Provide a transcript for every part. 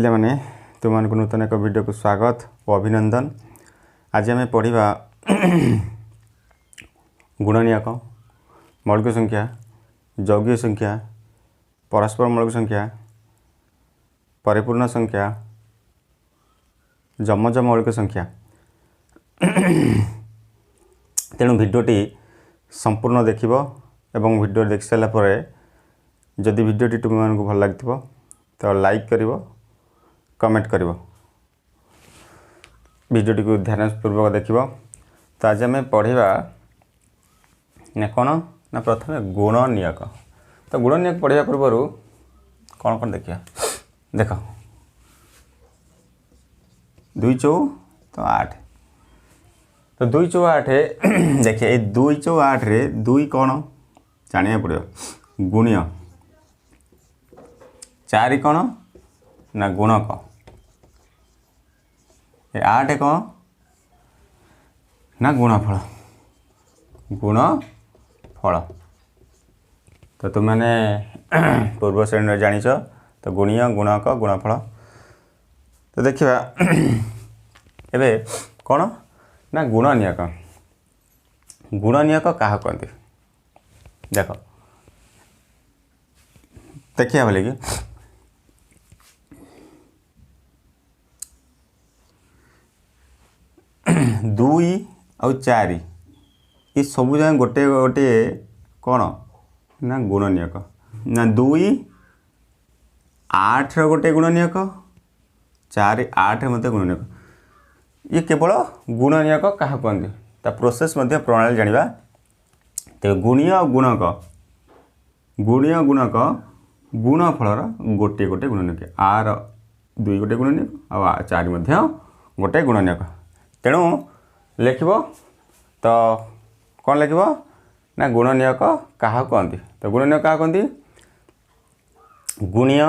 पिला माने तुमको नूतन एक वीडियो को स्वागत और अभिनंदन। आज आम पढ़ा गुणनियक, मौलिक संख्या, यौगिक संख्या, परस्पर मौलिक संख्या, परिपूर्ण संख्या, जमज मौलिक संख्या। तेणु भिडियोटी संपूर्ण देखिबो एवं वीडियो देख सारा पर जदि भिडियोटी तुमको भल लगी तो लाइक करिवो, कमेंट करिवो, भिडियोटी को ध्यानपूर्वक देखिबो। तो आज आम पढ़ा ना कौन ना प्रथम गुणनियक। तो गुणनियक पढ़ा पूर्व कौन कौन देखिए देख 2 चौ तो 8। तो 2 चौ 8 देखिए 2 चौ 8 रे 2 कौन जाना पड़ो गुण्य, 4 कौन ना गुणक, 8 कौन ना गुणफल। गुणफल तो तुमने पूर्व श्रेणी जानिछ। तो गुणीय, गुणक, गुणफल। तो देखिए एबे कौन ना गुणनियक। गुणनियक क्या कहते देख देखिए बोले कि 2 और 4 ये सब जगह गोटे गोटे कौन ना गुणनियक। ना 2 8 गोटे गुणनियक, 4 8 मत गुणनियक। ये केवल गुणनियक क्या कहते ता प्रोसेस मध्य प्रणाली जानिबा। तो गुणीय और गुणक, गुणीय गुणक गुणफलर गोटे गोटे गुणनियक। आर 2 गोटे गुणनियक और 4 मध्य गोटे गुणनियक। तेणु लिखिबो तो कौन लिखिबो ना गुणनियक क्या कहते। तो गुणनियक क्या कहते गुणीय,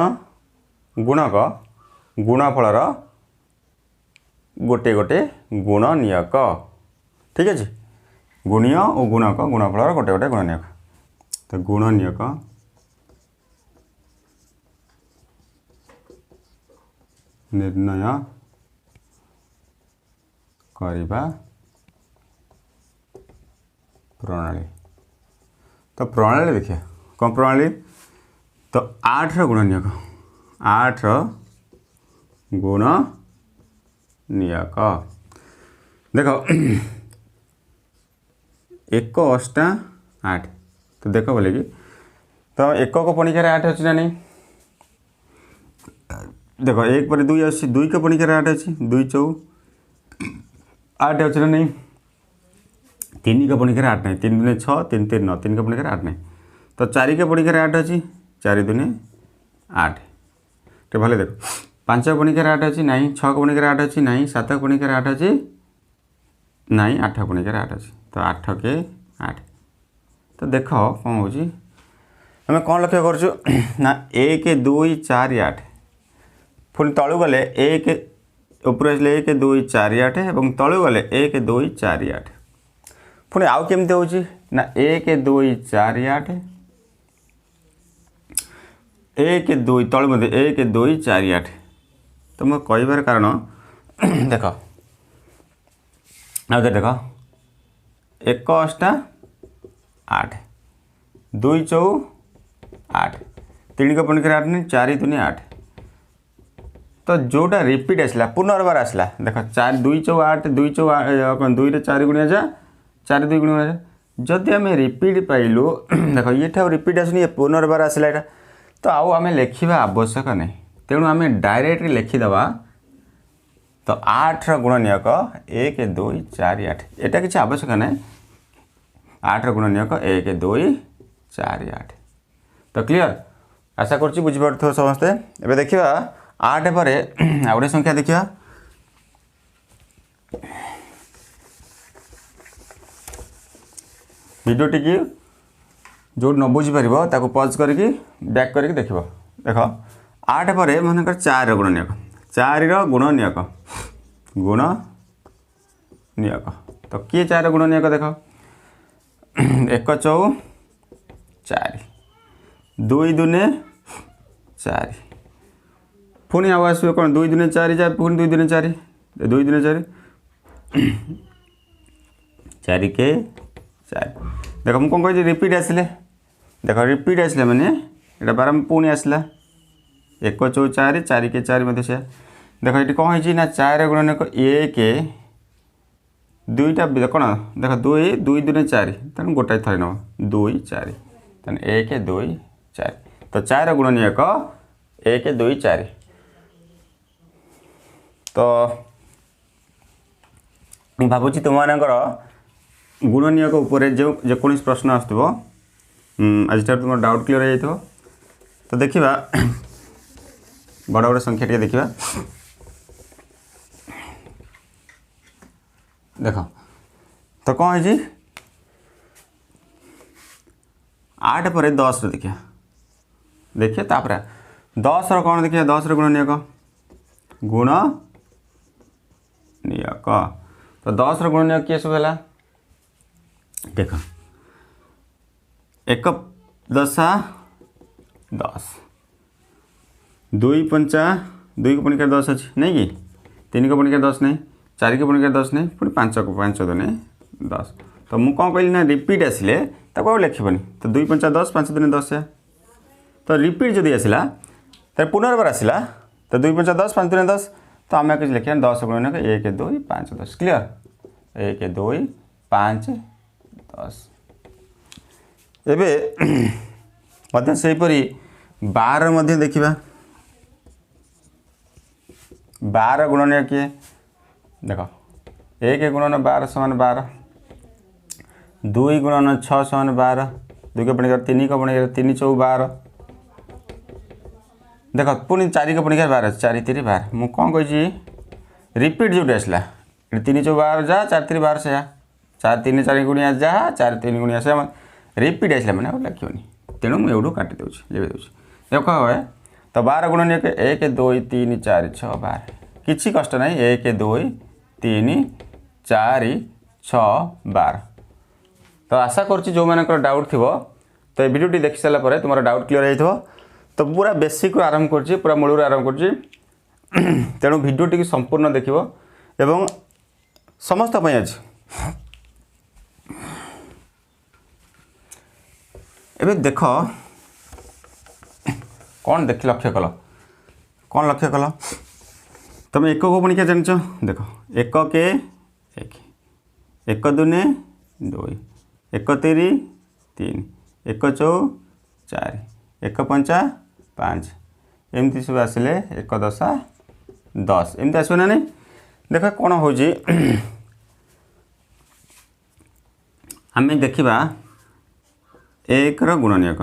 गुणक, गुणफलर गोटे गोटे गुणनियक। ठीक है, गुणीय और गुणक गुणफलर गोटे गोटे गुणनियक। तो गुणनियक निर्णय करिबा प्रणाली। तो प्रणाली देखिए कौन प्रणाली। तो 8 गुणनियक, 8 गुणनियक देखो 1 8 8। तो देख बोले कि तो 1 को पणिकार 8 अच्छी ना नहीं। देखो 1 पर 2 अच्छी, 2 को पणिकार 8 अच्छी, 2 चौ 8 अच्छी ना नहीं। 3 का पणिकार 8 नहीं, 3 दूने 6, 3 3 9, 3 का पणिकार 8 नहीं। तो 4 का पणिकार 8 अच्छी, 4 दूने 8। तो भले देखो 5 का पणिकार 8 अच्छी नहीं, 6 का पणिकार 8 अच्छी नहीं, 7 का पणिकार 8 अच्छी नहीं, 8 का पणिकार 8 अच्छी। तो 8 के 8। तो देख कौन हो आम कौन लक्ष्य करूँ ना 1 2 4 8। पुणी तलू गले 1 ऊपर 1 2 4 8 और तलू गले 1 2 4 8। पुणी आउ केमती हो ना 1 2 4 8, 1 2 तलू मध्य 1 2 4 8। तो मैं कहबार कारण देख आगे देख 1 8 8, 2 चौ 8, 3 का पणिकार 8 नहीं, 4 दूने 8। तो जोटा रिपीट आसला पुनर्बार आसला देख 4 2 चौ 8, 2 चौ 2 रे 4 गुणिया जा, 4 2 गुणिया जा। जदि आम रिपीट पाइलु देख ये रिपीट आसनी, ये पुनर्बार आसला यहाँ। तो आउ आम लिखा आवश्यक नहीं। तेणु आम डायरेक्ट लिखिदेवा। तो 8 गुणनियक 1 2 4 8 एटा किसी आवश्यक नहीं। 8 गुणनियक 1 2 4 8। तो क्लियर आशा करुँच बुझीपार समस्ते। एबे देखिए 8 पर आ गए संख्या देखिए भिडियोटी की जो न बुझीपर ताको पज करके बैक करके देख देख 8 पर मनकर 4 गुणनियक, 4 गुणनियक गुणनियक। तो किए 4 गुणनियक देख 1 चौ 4, 2 दूने 4, पुणी आउ आसो कौन 2 दूने 4 जाए पुणी 2 दूने 4 2 दूने 4 4 के 4 देख मुझे कौन कही रिपीट आसिले देख रिपीट आसिले मैंने यहाँ बार पुणी आसला 1 चौ 4 4 के 4 मत से देख ये कौन है ना 4 गुणनक 1 दुईटा कौन देख 2 2 दूने 4 तेणु गोटाए थर नब 2 4 तेना 1 2 4 तो 4 गुणनीयक 1 2 4 तो भावुँ तुम गुणनीयक उपर जो जेको प्रश्न आसो आज तुम डाउट क्लियर हो तो देखा बड़ बड़ संख्या टे देखा देख तो कौन है 8 पर 10 देखिए देखिए तापर 10 कौन देखिए 10 गुणनीयक गुणनीयक तो 10 गुणनीयक किए सब है देख 1 10 10 2 पंचा 2 को पुणी 10 अच्छी नहीं कि 3 को पुणी 10 नहीं 4 को पुणी 10 नहीं पुणी 5 को 5 दूने 10 तो मुझे कौन कहली ना रिपीट आसिले तो लिखबनी तो 2 पंचा 10 5 दूने 10 तो रिपीट जदि आसला तो पुनर्बार आसला तो 2 पंचा 10 5 दूने 10 तो आम किसी लिखा 10 गुणनक 1 2 5 10 क्लीयर 1 2 5 10 एवं सेपरी 12 देखा 12 गुणनीय किए देख 1 गुणन 12 समान 12 2 गुणन 6 समान 12 2 को पुणी 3 को पुणी 3 चौ 12 देख पुणी 4 को पुणी 12 4 3 12 मुझे कौन कही रिपीट जो आसला 3 चौ 12 जा 4 3 12 से 4 3 4 गुणिया जा 4 3 गुणिया से रिपीट आसला मैंने लिखनी तेणु मुझे यूँ काटी दूसरी लिखी दूसरी देख हे तो 12 गुणनीयक 1 2 3 4 6 12 किसी कष्ट नहीं 1 2 3 4 6 12 तो आशा करुँच जो मानक डाउट थी तो ये भिडियोटी देखी सारापर तुम डाउट क्लीयर हो तो पूरा बेसिक आरंभ कर पूरा मूल आरंभ कर तेणु भिडियोटी संपूर्ण देख एवं समस्त आज एबे देख कौन देख लक्ष्य कल कौन लक्ष्य कल तुम 1 को पुणी क्या जान देख 1 के 1 दूने 2 1 3 3 1 चौ 4 1 पंचा 5 एमती सब आसिले 1 10 10 एमती आसो ना नहीं देख कौन हो आम देखा 1 गुणनीयक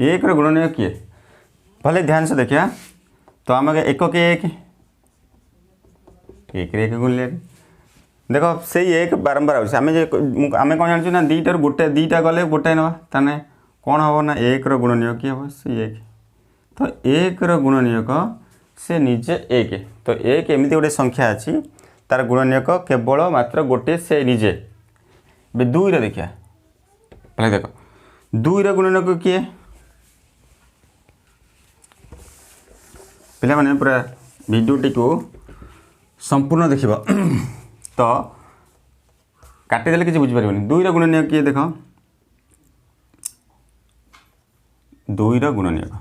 1 गुणनीयक किए भले ध्यान से देखिए तो आम 1 के 1 गुणले देख से 1 बारंबार आम आम कौन जानूँ ना 2 गोटे 2टा गले गोटाए ना ताने कौन हम ना 1 गुणनीयक किए हम से 1 तो 1 गुणनीयक से निजे 1 तो 1 एमती गोटे संख्या अच्छी तार गुणनीयक केवल मात्र गोटे से निजे 2 देखिए पहले देख 2 गुणनीयक किए पे मैंने पूरा भिडियोटी को संपूर्ण देख तो काटिदेले किसी बुझीपार 2 गुणनीयक किए देख 2 गुणनीयक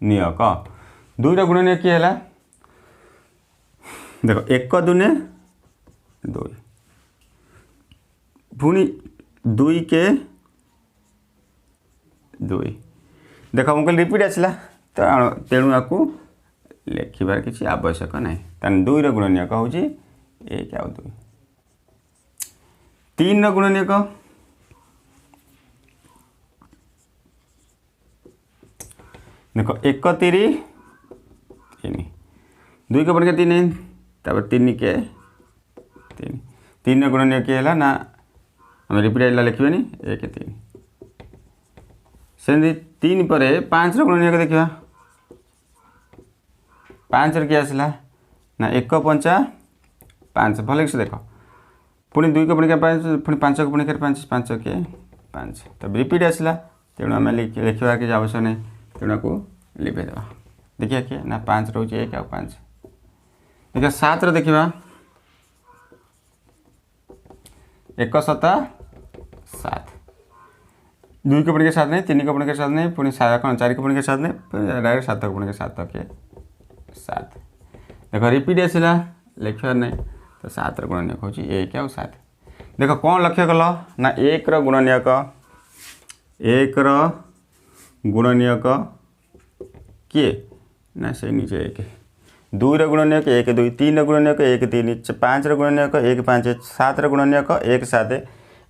नियक 2 गुणनीयक किए है देख 1 दूने 2 पुणी 2 के 2 देख मुझे रिपीट आसला तो तेणु आपको लिखार किसी आवश्यक ना तेना 2 गुणनीयक हूँ 1 आउ 2 3 गुणनीयक देख 1 3 3 2 के पड़ 3 तापर 3 के 3 गुणनीयक किए है ना आम रिपीट आइला लिखा 1 3 से 3 पर 5 गुणनीयक देखा 5 किए आसला ना 1 पंचा 5 भल से देख पुणी 2 को पुणी 5 पुणी 5 को पुणी 5 5 के 5 तो रिपीट आसला तेणु आम लिखा कि आवश्यक नहीं तेणु को लिखेदेवा देखिए किए ना 5 रोचे 1 आ 5 देखिए 7 देखा 1 7 7 2 को पढ़ के 7 नहीं 3 को पढ़ के 7 नहीं पुणी 4 को पढ़ के 7 नहीं डायरेक्ट 7 को पढ़ के 7 के 7 देख रिपीट आसला लिखा नहीं तो 7 गुणनीयक हूँ 1 आ 7 देख कौन लक्ष्य कल ना 1 गुणनीयक 1 गुणनीयक किए ना से नीचे 1 2 गुणनीयक 1 2 3 गुणनीयक 1 3 5 गुणनीयक 1 5 7 गुणनीयक 1 7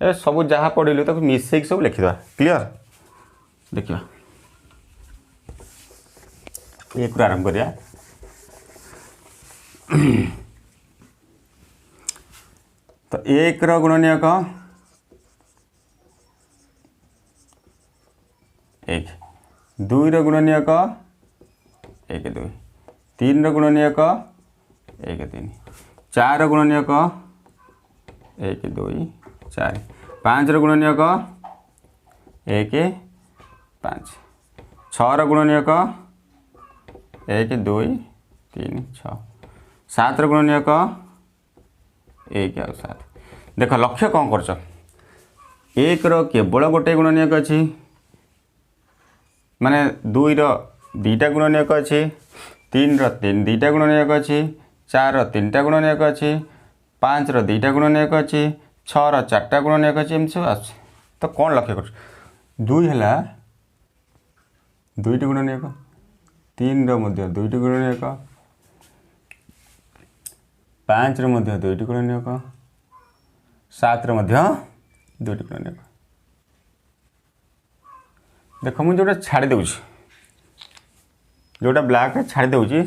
ए सब जहाँ पढ़लु तो मिसेक सब लिखिदा क्लियर देखिए 1 रु आरंभ करिया तो 1 गुणनीयक 1 2 गुणनीयक 1 2 3 गुणनीयक 1 3 4 गुणनीयक 1 2 4 5 गुणनीयक 1 5 6 गुणनीयक 1 2 3 6 7 गुणनीयक 1 आ 7 देख लक्ष्य कौन कर 1 केवल गोटे गुणनीयक अच्छी माने 2 2टा गुणनीयक अच्छी 3 2टा गुणनीयक अच्छी 4 3टा गुणनीयक अच्छी 5 2टा गुणनीयक अच्छी 6 4टा गुणनीयक अच्छी एम सब आस तो कौन लक्ष्य कर 2 है 2टी गुणनीयक 3 2टी गुणनीयक 5 2टी गुणनीयक 7 2टी गुणनीयक देख मुझे जोटा छाड़ी दूसरी जोटा ब्लैक छाड़ी दूसरी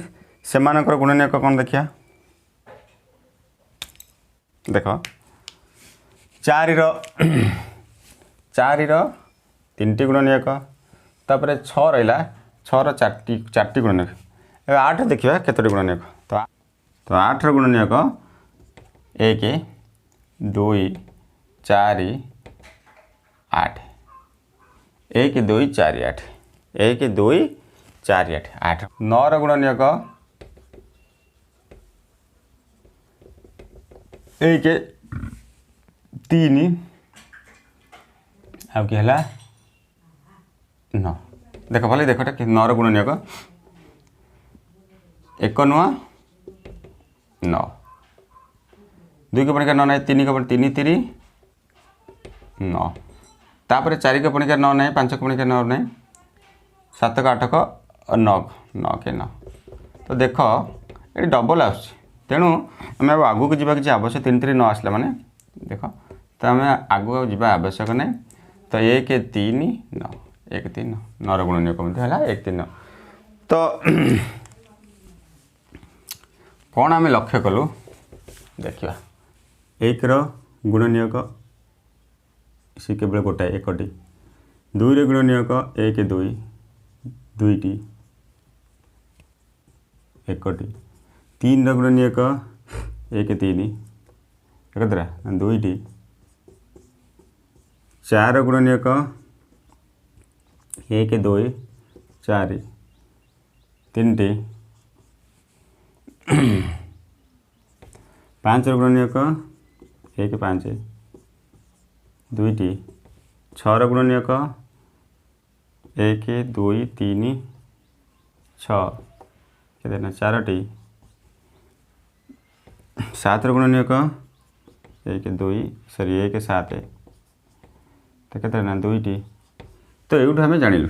से गुणनीयक कौन देखिया देख 4 3टी गुणनीयक तापर 6 रहा 6 4टी गुणनीयक 8 देखिए केतोटी गुणनीयक तो 8 गुणनीयक 1 2 4 8 1 2 4 8 1 2 4 8 8 9 गुणनीयक 1 3 आ कि 9 देख भले देख 9 गुणनीयक 1 नुआ 9 2 को पढ़िका 9 नहीं 3 को 3 3 9 तापर 4 को पढ़िका 9 नहीं 5 को पढ़िका 9 नहीं 7 को 8 को 9 9 के 9 तो देख ये डबल आस तेणु आम आगू को जावा किसी आवश्यक 3 3 9 आसला माने देख तो आम आगू जावा आवश्यक नहीं तो 1 3 9 1 3 9 गुणनीयक है 1 3 9 तो कौन आम लक्ष्य कलु देखा 1 गुणनीयक सी केवल गोटाए 1टी 2 गुणनीयक 1 2 2टी 1टी 3 गुणनीयक 1 3 एक 2टी 4 गुणनीयक 1 2 4 3टी 5 गुणनीयक 1 5 2टी 6 गुणनीयक 1 2 3 6 के 4टी 7 गुणनीयक 1 2 सॉरी 1 7 तो के 2टी तो यूँ आम जाणिलु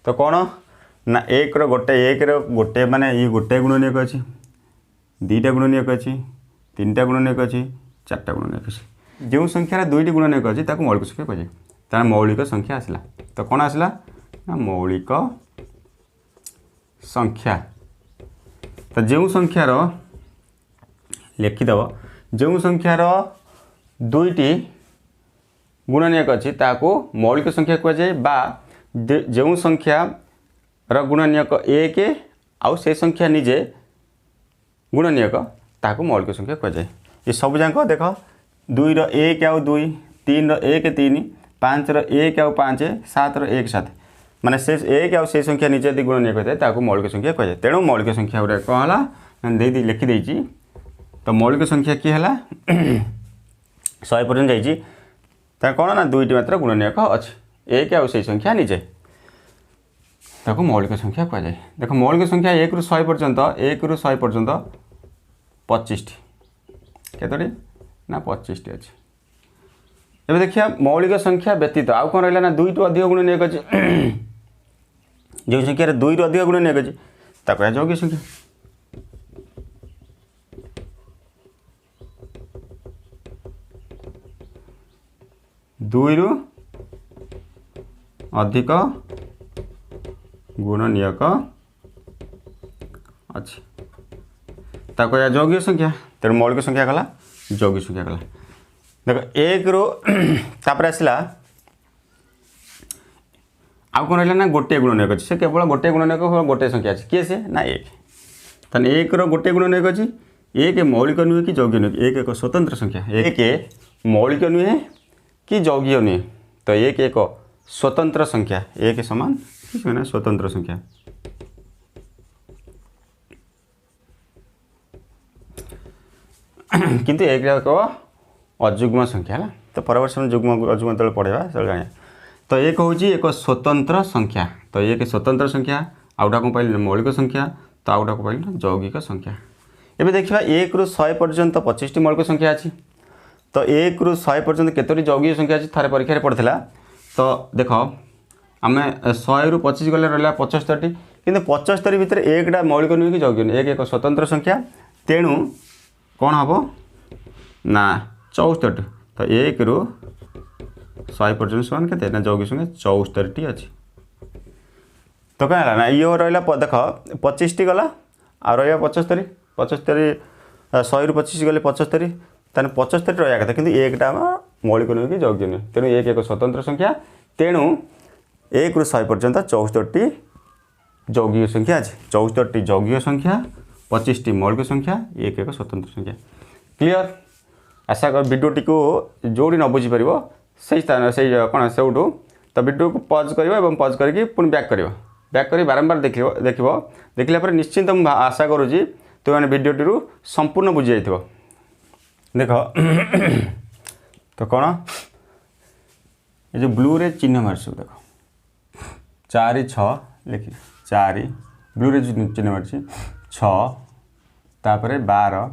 तो कौन ना 1 गोटे माने ये गोटे गुणनीयक अच्छी 2टा गुणनीयक अच्छी 3टा गुणनीयक अच्छी 4टा गुणनीयक अच्छी जो संख्यार 2टी गुणनीयक अच्छी ताको मौलिक संख्या कहे तार मौलिक संख्या आसला तो कौन आसला ना मौलिक संख्या तो जो संख्यार लिखिदेव जो संख्यार 2टी गुणनीयक अच्छी ताको मौलिक संख्या कहुए बा जो संख्यार गुणनीयक 1 आउ से संख्या निजे गुणनीयक ताको मौलिक संख्या कहुए ये सब जाक देख 2 1 आउ 2 3 1 3 5 ର 1 ଆଉ 5 7 ର 1 7 माने से 1 आउ से संख्या निजे यदि गुणनीय कहे ताको मौलिक संख्या कहे तेणु मौलिक संख्या गुड़ा कौन है दे लिखी देती तो मौलिक संख्या किए है 100 पर्यंत जाइए कौन ना दुईटी मात्र गुणनीयक अच्छे 1 आउ से संख्या निजे ताको मौलिक संख्या कहुए देख मौलिक संख्या 1 रु 100 पर्यंत 1 रु 100 पर्यंत 25 केतोटी ना 25 टी अच्छे एबे देखिए मौलिक संख्या व्यतीत आउ कौन रहा ना दुईटू अधिक गुणनीयक अच्छे जो संख्या 2 रु अधिक गुणनीयक अच्छे ताको यौगिक संख्या 2 रु अधिक गुणनीयक अच्छे ताको यौगिक संख्या तेणु मौलिक संख्या गला यौगिक संख्या गला देख 1 रु तापर आसला आउ कौन रहा ना गोटे गुणनीयक अच्छे से केवल गोटे गुणनीयक गोटे संख्या अच्छे किए से ना 1 तेना 1 रो गोटे गुणनीयक अच्छी 1 मौलिक नुहे कि यौगिक नुहे 1 एक स्वतंत्र संख्या 1 मौलिक नुहे कि यौगिक नुहे तो 1 एक स्वतंत्र संख्या 1 समान ठीक है ना स्वतंत्र संख्या किंतु 1 एक अजुग्म संख्या है तो परवर्ष जुग्म अजुग्म तले पढ़ेगा जाना तो 1 हूँ एक स्वतंत्र संख्या तो 1 स्वतंत्र संख्या आउटा कौन पाइल मौलिक संख्या तो आउटा को पाइल यौगिक संख्या एबे देखिबा 1 रु 100 पर्यंत 25 टी मौलिक संख्या अच्छी तो 1 रु 100 पर्यंत केतोटी यौगिक संख्या अच्छी थारे परीक्षा पड़ता तो देख आम 100 रु 25 गले रहा 75 टी किंतु 75 भितर 1टा मौलिक नुहे कि यौगिक नुहे 1 एक स्वतंत्र संख्या तेणु कौन हम ना 74 तो 1 रु 100 पर्यंत समान के यौगिक संख्या 74 टी अच्छी तो क्या है ना ये रहा देख 25 टी गला आ रहा 75 75 100 रु 25 गले 75 तेना 75 रहा कथा कि 1टा मौलिक नुहे कि यौगिक नुहे तेणु 1 एक स्वतंत्र संख्या तेणु 1 रु 100 पर्यंत 74 टी यौगिक संख्या अच्छे 74 टी यौगिक संख्या 25 टी मौलिक संख्या 1 एक स्वतंत्र संख्या क्लियर आशा कर भिडियोटी को जोड़ी न बुझीपर से स्थान से कौन से तो भिडियो को पज कर पज करके पुणी बैक कर बारंबार देखला पर निश्चिंत मुझे आशा करुँगी तो मैंने भिडियोटी संपूर्ण बुझी जाइए देख तो कौन ये जो ब्लू रे चिन्ह मार सब देख 4 6 लिखी 4 ब्लू रे चिन्ह मार्ची 6 तापर 12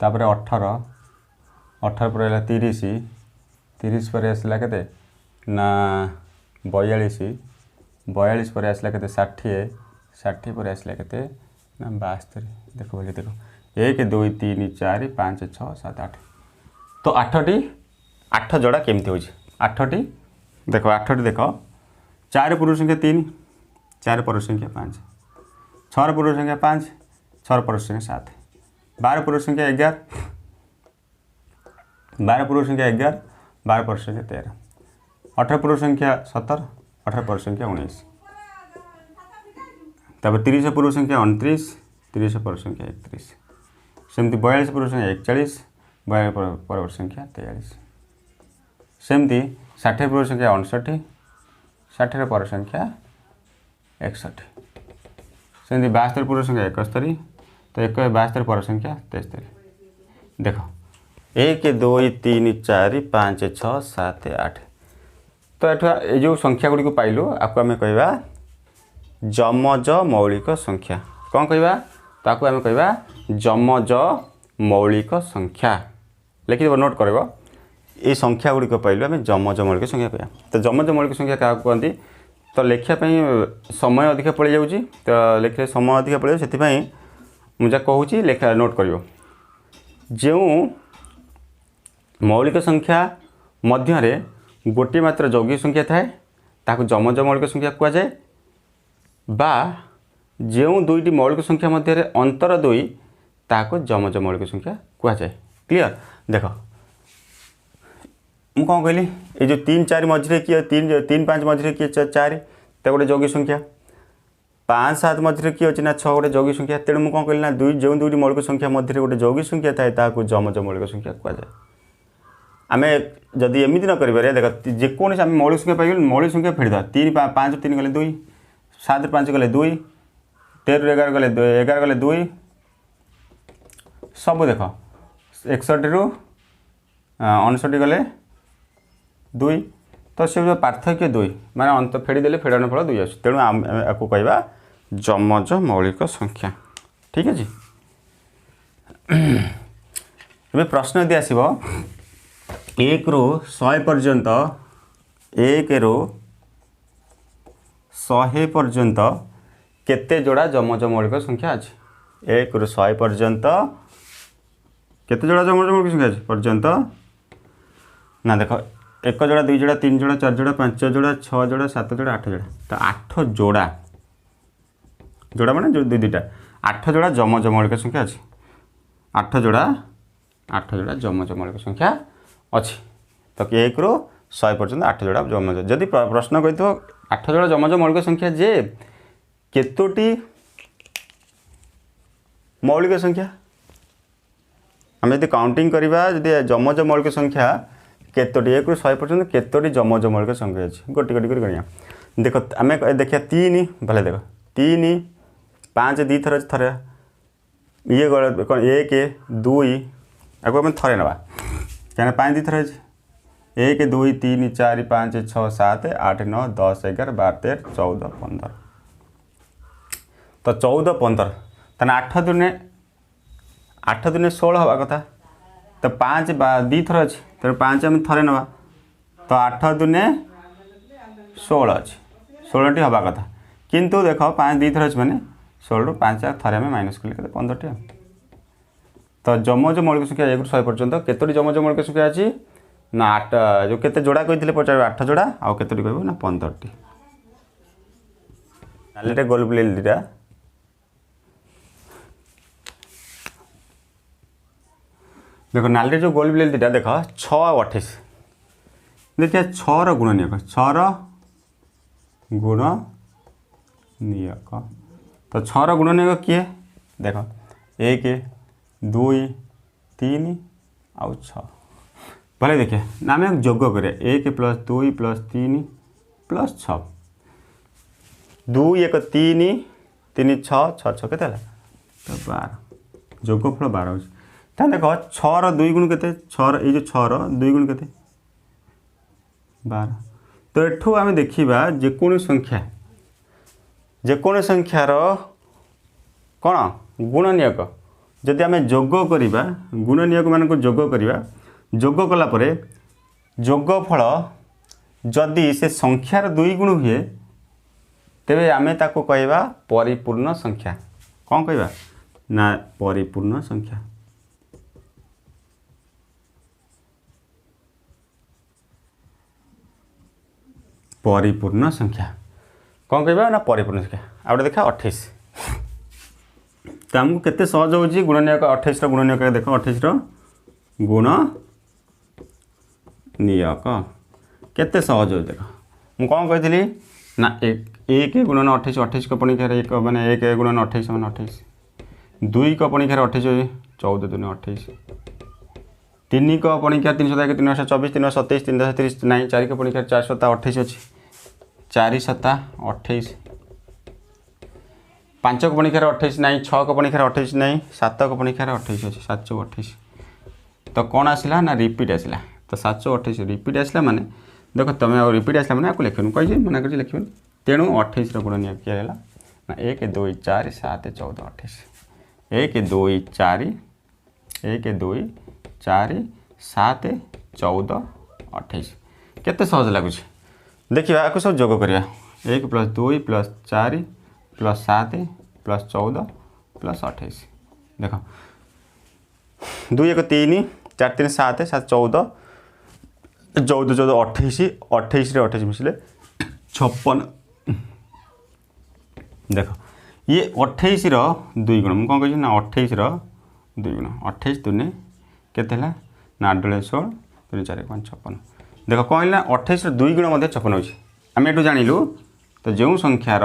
तापर 18 18 पर 30 30 पर आसला के ना 42 42 पर आसला के 60 60 पर आसला के ना 72 देख बोलिए देख 1 2 3 4 5 6 7 8 तो 8 जोड़ा केमती हो 8 देख 8 देख 4 पूर्व संख्या 3 4 पूर्व संख्या 5 6 पूर्व संख्या 5 6 पूर्व संख्या 7 12 पूर्व संख्या 11 12 पूर्व संख्या 11 12 पूर्व संख्या 13 18 पूर्व संख्या 17 18 पूर्व संख्या 19 तब 30 पूर्व संख्या 29 30 पूर्व संख्या 31 सेमती 42 पूर्व संख्या 41 42 पूर्व संख्या 43 सेमती 60 पूर्व संख्या 59 60 पूर्व संख्या 61 सेमती 72 पूर्व संख्या 71 तो 72 पूर्व संख्या 73 देख 1 2 3 4 5 6 7 8 तो ये जो संख्या गुड़ी को पाइलु आपको आम कहवा जमज मौलिक संख्या कौन कहवा तो आपको आम कहवा जमज मौलिक संख्या लिखिद नोट कर ये संख्या गुड़ी को पाइलु आम जमज मौलिक संख्या कहवा तो जमज मौलिक संख्या क्या कहती तो लिखापी समय अधिक पड़ जाऊँगी तो लिखे समय अधिक पड़ से मुझे कहूँ लेखा नोट कर जो मौलिक संख्या मध्य गोटे मात्र यौगिक संख्या थाए ताकू जमज मौलिक संख्या कहुए बा जो दुईटी मौलिक संख्या मध्य अंतर 2 ताकू जमज मौलिक संख्या कहुए क्लियर देख मुझे कौन कहली ये जो 3 4 मझे किए 3 5 मझे किए 4 तो गोटे यौगिक संख्या 5 7 मझे किए अच्छे ना 6 गोटे यौगिक संख्या तेणु मुझे कौन कहली ना जो दुईटी मौलिक संख्या मध्य गोटे यौगिक संख्या थाए ताकू जमज मौलिक संख्या कहुए आम जदि एमती न कर देख जेकोसी आम मौलिक संख्या पाई मौलिक संख्या फेड़ीद 3 3 गले 2 7 5 गले 2 13 11 गले 11 गले 2 सब देख 61 रु 59 गले 2 तो से जो पार्थक्य 2 माने अंत फेड़ीदे फेड़न फल 2 आस तेणु आपको कहवा जमज मौलिक संख्या। ठीक है जी। ए प्रश्न यदि आसब 1 रु 100 पर्यंत 1 रु 100 पर्यंत केते जोड़ा जमज मौलिक संख्या अच्छे 1 रु 100 पर्यंत केते जोड़ा जमज मौलिक संख्या अच्छे पर्यंत ना देख 1 जोड़ा 2 जोड़ा 3 जोड़ा 4 जोड़ा 5 जोड़ा 6 जोड़ा 7 जोड़ा 8 जोड़ा तो 8 जोड़ा जोड़ा माने जो दुईटा 8 जोड़ा जमज मौलिक संख्या अच्छे 8 जोड़ा जमज मौलिक संख्या अच्छी तो 1 रु 100 पर्यंत 8 जोड़ा जमज जदि प्रश्न कही 8 जोड़ा जमज मौलिक संख्या जे केतोटी मौलिक संख्या आम यदि काउंटिंग करवा जदि जमज मौलिक संख्या केतोटी 1 रु 100 पर्यंत केतोटी जमज मौलिक संख्या अच्छी गोटी गोटी गणिया देख आम देखिए 3 भले देख 3 5 2 थर थर ये कौन 1 2 आपको आम थे ना क्या 5 2 थर 1 2 3 4 5 6 7 8 9 10 11 12 13 14 15 तो 14 15 तेना 8 दुने 16 हवा कथा तो 5 2 थर अच्छे तेरे 5 आम थे ना तो 8 दुने 16 अच्छे 16 टी हवा कथा किंतु देख 5 2 थर अच्छे मैंने 16 रु 5 थे आम माइनस कले 15 टी तो जमज मौलिक संख्या 1 रु 100 पर्यंत केतोटी जमज मौलिक संख्या अच्छी ना 8 जो केते जोड़ा कही पचार 8 जोड़ा आउ केतोटी कह ना 15 टी नालीटे गोल प्लेट दीटा देख नालीटे जो गोल प्लेट दीटा देख 6 और 28 देखिए 6 गुण नियक 6 गुण नियक तो 6 गुण नियक किए देख 1 2 3 आउ 6 भले देखिए ना आम जोग करें 1 + 2 + 3 + 6 2 1 3 3 6 6 6 के तो 12 जोगफल 12 हो देख 6 2 गुण के 6 ये 6 2 गुण के 12 तो एठू आम देखा जेकोसी संख्यार कौन गुण नियक जदि आम जोग करवा गुण नियक मान जोग करवा जोग कलापर जोगफल जदि से संख्यार 2 गुण हुए तेबे आम ताको कहवा परिपूर्ण संख्या कौन कहवा ना परिपूर्ण संख्या परिपूर्ण संख्या कौन कहवा ना परिपूर्ण संख्या आ देखा 28 तो आमको केते सहज होची गुण नियक 28 गुण नियक देख 28 गुण नियक केते सहज हो देख मु कौन कही ना 1 गुणन 28 28 को पणिकार 1 माने 1 गुणन 28 माने 28 2 को पणिकार 28 14 दूनी 28 3 को पणिकार 3 7 3 24 3 27 3 30 नहीं 4 को पणिकार 4 7 28 अच्छी 4 7 28 5 को पणिकार 28 नहीं 6 को पणिकार 28 नहीं 7 को पणिकार 28 अच्छी 728 तो कौन आसला ना रिपीट आसला तो 728 रिपीट आसला माने देख तुम रिपीट आसला मैंने आपको लिखन कही मना कर लिखन तेणु 28 गुण नियम किया ना 1 2 4 7 14 28 1 2 4 1 2 4 7 14 28 केते सहज लगुच देखिए आपको सब जोग करिया 1 + 2 + 4 + 7 + 14 + 28 देख 2 1 3 4 3 7 7 14 14 14 28 28 रे 28 मिसले 56 देख ये 28 रो 2 गुण मुझे कौन कही ना 28 रो 2 गुण 28 दुने केते ना 8 16 3 4 5 56 देख कौन ना 28 रो 2 गुण मध्य 56 होची आम एटू जानिलु तो जो संख्यार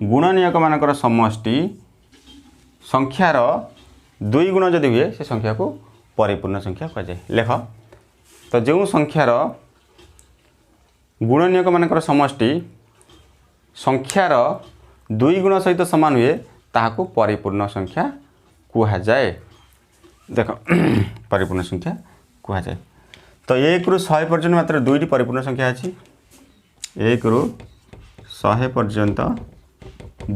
गुण नियक मानकर समष्टि संख्यार 2 गुण जदि हुए से संख्या को परिपूर्ण संख्या कह जाए लेख तो जो संख्यार गुणनीयक मानकर समष्टि संख्यार 2 गुण सहित सामान हुए ताहाकू परिपूर्ण संख्या कहा जाए। देख परिपूर्ण संख्या कहा जाए। तो 1 रु 100 पर्यंत मात्र 2टी परिपूर्ण संख्या अच्छी। 1 रु 100 पर्यंत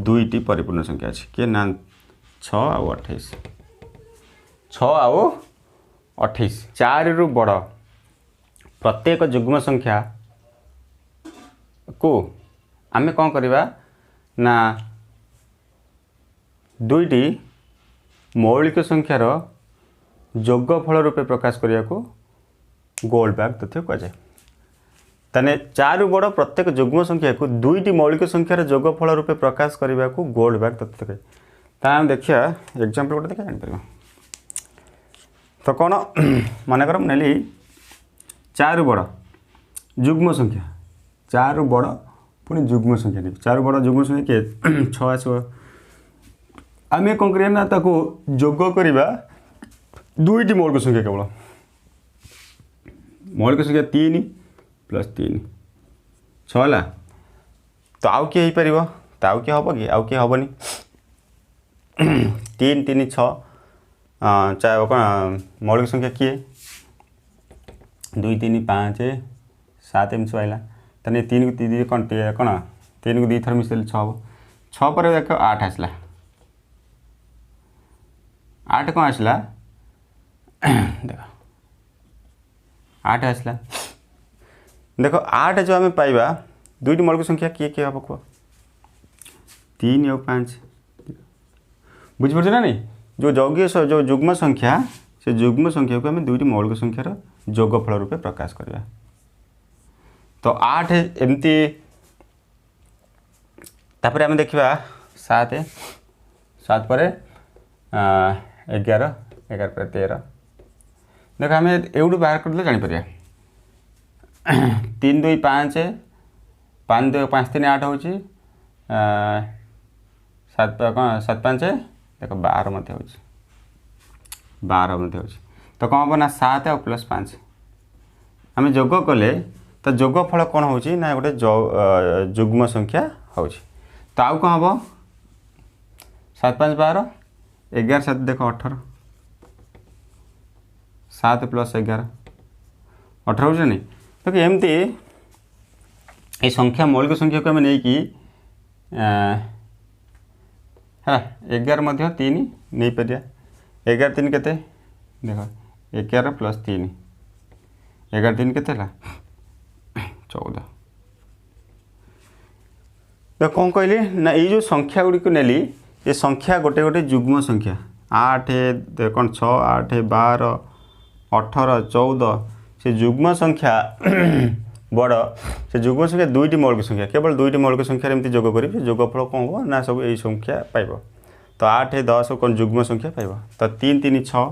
2टी परिपूर्ण संख्या अच्छी किए ना 6 आउ 28 6 आउ 28 4 रु बड़ प्रत्येक युग्म संख्या को आमे कौन करवा ना 2टी मौलिक संख्यार योगफल रूपे प्रकाश करने को गोल्डबैक तथ्य कहुए। ताने 4 रु बड़ प्रत्येक युग्म संख्या को 2टी मौलिक संख्यार योगफल रूपे प्रकाश करने को गोल्डबैक तथ्य कहे। ताम देखिए एग्जांपल गोटे देखा जापर। तो कौन मानकर नेली 4 रु बड़ युग्म संख्या 4 रु बड़ पुणी युग्म संख्या नहीं 4 रु बड़ युग्म संख्या किए 6 आसो आम कौन करिया ना ताको जोग करवा 2टी मौलिक संख्या केवल मौलिक संख्या 3 प्लस 3 6 है। तो आउ किए हो पार तो आउ किए हम कि आउ किए हेनी 3 3 6 चाहे कौन मौलिक संख्या किए 2 3 5 7 एम आइला ताने 3 को 3 कौन कौन 3 को 2 थर मिसेल 6 हम 6 पर देख 8 आसला 8 कौन आसला देख 8 आसला देख 8 जो आम पाइबा 2टी मौलिक संख्या किए किए हम कह 3 और 5 बुझीपार ना नहीं जो यौगिक जो युग्म संख्या से युग्म संख्या को आम 2टी मौलिक संख्यार योगफल रूपे प्रकाश करवा। तो 8 एमती तापर आम देखा 7 7 पर 11 11 पर 13 देख आम एवढू बाहर कर जापर 3 2 5 5 2 5 3 8 हो 7 कौन 7 5 देख 12 मत हो 12 मत हो। तो कौन हम ना 7 और प्लस 5 आम जोग कले तो जोगफल कौन हो ना गोटे युग्म संख्या हो। तो आउ कौन हम 7 5 12 11 7 देख 18 7 प्लस 11 18 हो नहीं। तो एमती ये संख्या मौलिक संख्या को आम नहीं कि है 11 3 नहीं पार 11 3 के देख 11 प्लस 3 11 3 के 14। तो कौन कहली ना ये जो संख्या गुड़ी को नेली ये संख्या गोटे गोटे युग्म संख्या 8 कौन 6 8 12 18 14 से युग्म संख्या बड़ से युग्म संख्या 2टी मौलिक संख्या केवल 2टी मौलिक संख्या एमती जोग करी जोगफल कौन हम ना सब यही संख्या पाइब। तो 8 10 कौन युग्म संख्या पाइब। तो 3 3 6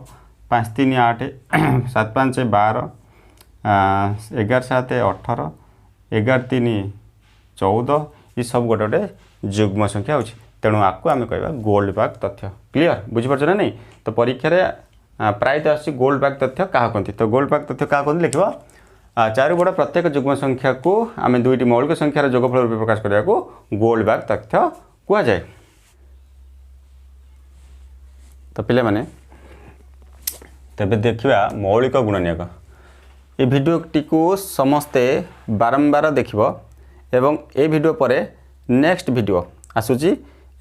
5 3 8 7 5 12 11 7 18 11 3 14 ये सब गोटे गोटे युग्म संख्या हो। तेणु आपको आम कह गोल्डबैक तथ्य क्लीयर बुझीपार ना नहीं। तो परीक्षा प्रायतः आस गोल्डबैक तथ्य क्या कहते। तो गोल्डबैक तथ्य क्या कहते लिख 4 बड़ प्रत्येक युग्म संख्या को आम 2टी मौलिक संख्यार योगफल रूप प्रकाश करने को गोल्डबैक तथ्य कह जाए। तो पिले माने तेबे देखिबा मौलिक गुणनीयक ये भिडियोटी को समस्ते बारंबार देखिबो एवं ए भिडियो परे नेक्स्ट भिडियो आसुची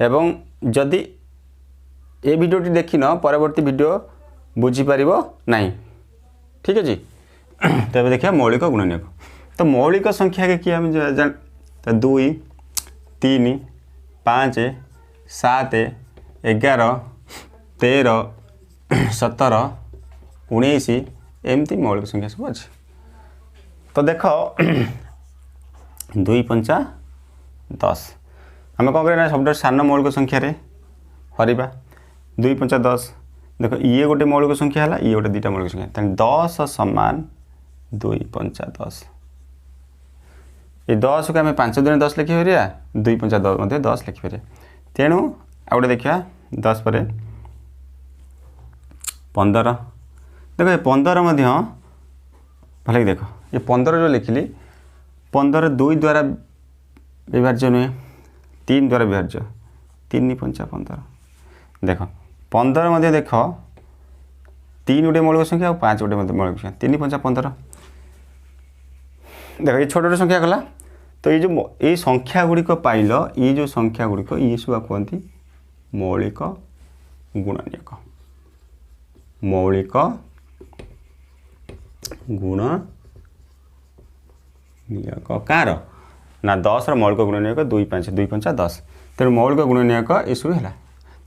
एवं जदि ए भिडियोटी देखिन परवर्ती भिडियो बुझी पारिबो नहीं। ठीक है जी। तेबे देखिए मौलिक गुणनीयक। तो मौलिक संख्या के किए जान तो 2 3 5 7 11 13 17 19 एमती मौलिक संख्या सब अच्छे। तो देख 2 5 10 आम कौन करें सब सान मौलिक संख्या हरवा 2 5 10 देख ये गोटे मौलिक संख्या है ये गोटे 2टा मौलिक संख्या 10 समान 2 5 10 ये 10 को आम 5 दिन 10 लिखिपर 2 5 10 10 लिखिपर। तेणु आ गए देखा 10 पर 15 देख 15 भले देख ये 15 जो लिखिली 15 2 द्वारा विभाज्य नुहे 3 द्वारा विभाज्य 3 5 15 देख 15 मध्य देख 3 गोटे मौलिक संख्या और 5 गोटे मौलिक संख्या 3 5 15 देख ये छोट संख्या गला तो ये जो ये संख्या गुड़िक पाइल ये जो संख्या गुड़िक ये सब कहते मौलिक गुणनीयक मौलिक गुणनीयक कार ना 10 मौलिक गुणनीयक 2 5 2 5 10 तेणु मौलिक गुणनीयक यू है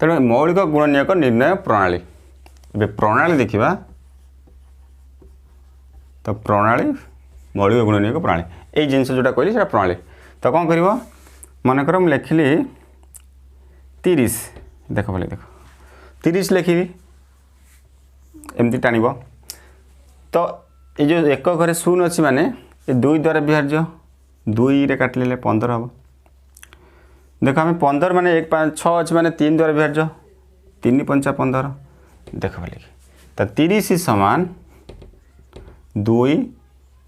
तेणु मौलिक गुणनीयक निर्णय प्रणाली ए प्रणाली देखा तो प्रणाली मौलिक गुणनीयक प्रणाली ये जिनस जोटा कहली से प्रणाली तो कौन कर मनकर मुझे लिखिली 30 देख भले देख 30 लिखी एमती टाण तो ये जो एक घरे शून्य अच्छी माने ये 2 द्वारा विभाज्य 2 रे काटले 15 हम देख आम 15 माने 1 5 6 अच्छी माने 3 द्वारा विभाज्य 3 5 15 देख भले तो 30 समान 2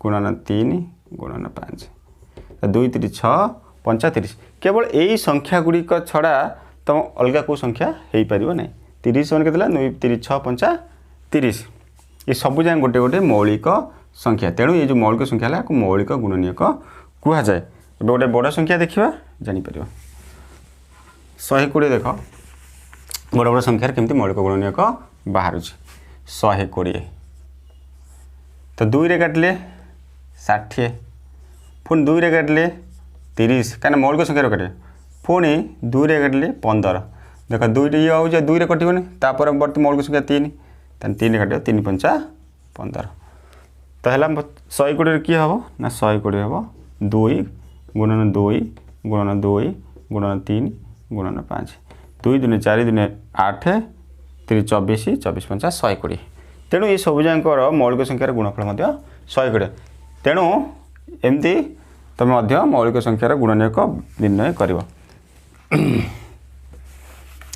गुणन 3 गुणन 5 2 3 6 35 केवल यही संख्या गुड़िक छड़ा तुम अलग को संख्या हो पार ना 30 मान के 2 3 6 5 30 ये सब जाए गोटे गोटे मौलिक संख्या तेणु ये जो मौलिक संख्या है मौलिक गुणनीयक कह जाए गोटे बड़ संख्या देखा जापर 120 देख बड़ बड़ संख्यार केमती मौलिक गुणनीयक बाहर 120 तो 2 रे काटले 60 पुणी 2 रे काटले 30 कहीं मौलिक संख्या काटे पुणी 2 रे काटले 15 देख 2 ये हो 2 रे कटोनी तापर वर्त मौलिक संख्या 3 3 काट 3 5 15 तो है 120 किए हम ना 120 हम 2 गुणन 2 गुणन 2 गुणन 3 गुणन 5 2 दिन 4 दिन 8 3 24 24 5 120 तेणु ये सब जाक मौलिक संख्यार गुणफल 120 तेणु एमती तुम मौलिक संख्यार गुणनीयक निर्णय कर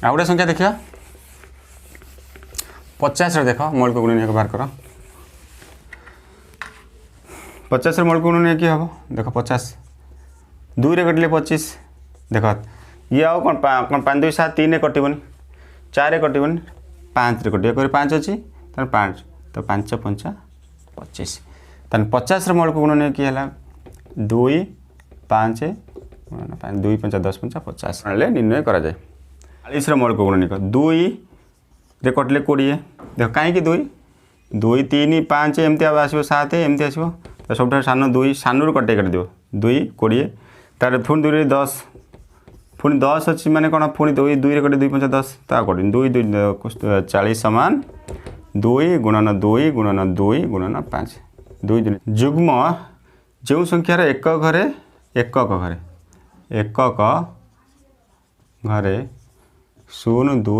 गोटे संख्या देखा 50 देख मौलिक गुणनीयक बाहर कर 50 मौलिक गुणनीयक किए हम देख 50 2 रे कटिले 25 देख ये आउ कौन 5 2 7 3 कटोनी 4 कटोनी 5 रे कटे 5 अच्छी 5 तो 5 5 25 50 मौलिक गुणनीयक किए है 2 5 2 5 10 5 50 निर्णय करा जाए 40 मौलिक गुणनीयक 2 रे कटले 20 देख कहीं 2 2 3 5 एमती आसो 7 एमती आसो तो सब सान 2 सानू कटे काट दिव 2 20 तार पुणी 2 रे 10 पुणी 10 अच्छी माने कौन पुणी 2 रे कटे 2 5 10 ता कटे 2 2 40 समान 2 गुणन 2 गुणन 2 गुणन 5 2 दिन जुग्म जो संख्यार एकक घरे शून्य 2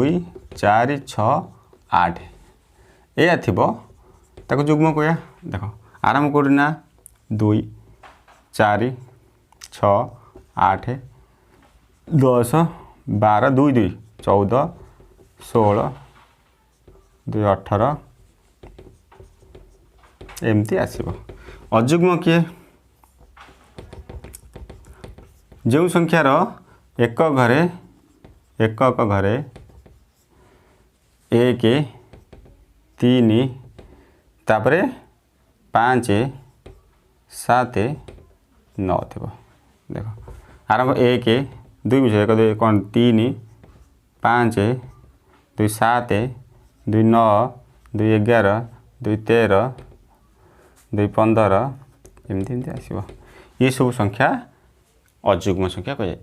4 6 8 या थी जुग्म कह देख आरंभ करना 2 4 6 8 10 12 2 2 14 16 2 18 एमती आसब अजुग्म किए जो संख्यार एकक घरे 1 3 तापरे 5 7 9 थी देख आरंभ 1 2 विषय 1 2 कौन 3 5 2 7 2 9 2 11 2 13 2 15 एमती आसो ये सब संख्या अजुग्म संख्या कह जाए।